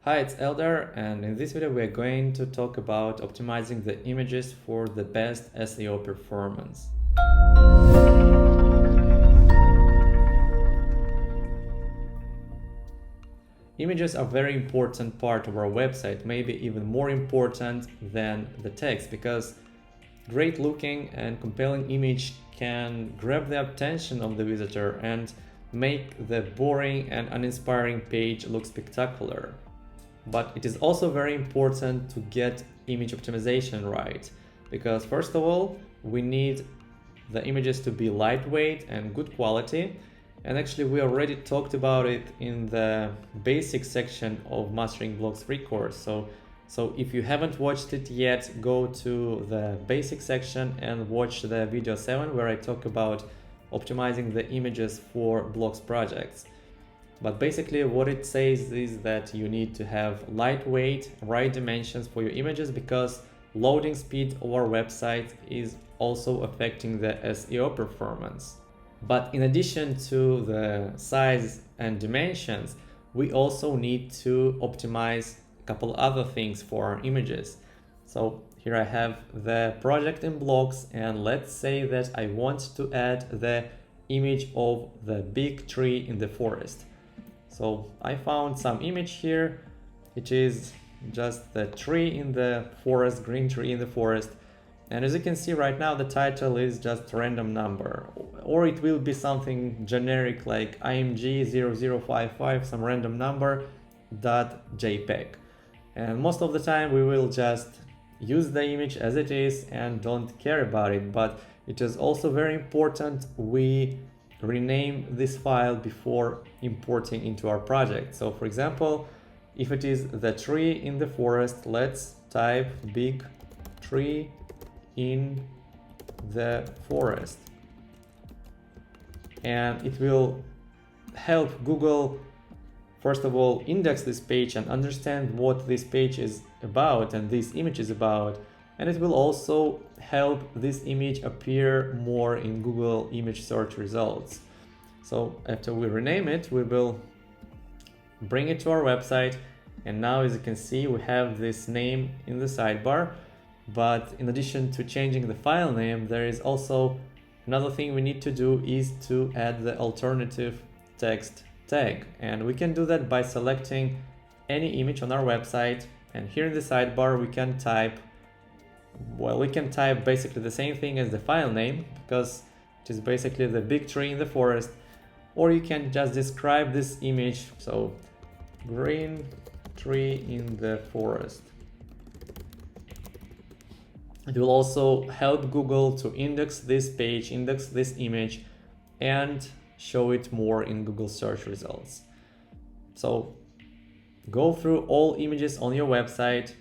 Hi, it's Eldar, and in this video we're going to talk about optimizing the images for the best SEO performance. Images are a very important part of our website, maybe even more important than the text, because great looking and compelling image can grab the attention of the visitor and make the boring and uninspiring page look spectacular. But it is also very important to get image optimization right, because first of all, we need the images to be lightweight and good quality. And actually we already talked about it in the basic section of Mastering Blocs free course. So if you haven't watched it yet, go to the basic section and watch the video 7 where I talk about optimizing the images for Blocs projects. But basically what it says is that you need to have lightweight, right dimensions for your images, because loading speed of our website is also affecting the SEO performance. But in addition to the size and dimensions, we also need to optimize a couple other things for our images. So here I have the project in Blocs, and let's say that I want to add the image of the big tree in the forest. So I found some image here. It is just the tree in the forest, green tree in the forest. And as you can see right now, the title is just random number, or it will be something generic like img0055, some random number .jpg. And most of the time we will just use the image as it is and don't care about it. But it is also very important we rename this file before importing into our project. So for example, if it is the tree in the forest, let's type big tree in the forest, and it will help Google first of all index this page and understand what this page is about and this image is about, and it will also help this image appear more in Google image search results. So after we rename it, we will bring it to our website, and now as you can see we have this name in the sidebar. But in addition to changing the file name, there is also another thing we need to do is to add the alternative text tag, and we can do that by selecting any image on our website, and here in the sidebar we can type basically the same thing as the file name, because it is basically the big tree in the forest, or you can just describe this image, so green tree in the forest. It will also help Google to index this page, index this image, and show it more in Google search results. So go through all images on your website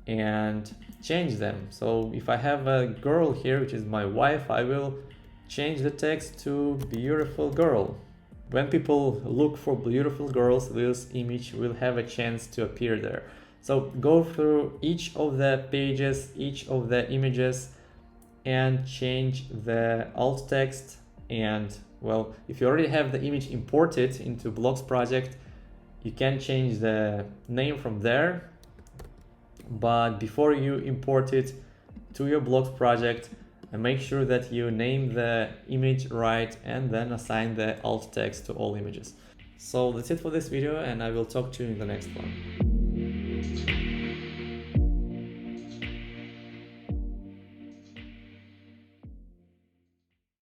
and change them. So if I have a girl here, which is my wife, I will change the text to beautiful girl. When people look for beautiful girls, this image will have a chance to appear there. So go through each of the pages, each of the images, and change the alt text. And well, if you already have the image imported into Blocs project, you can change the name from there. But before you import it to your Blocs project, make sure that you name the image right and then assign the alt text to all images. So that's it for this video, and I will talk to you in the next one.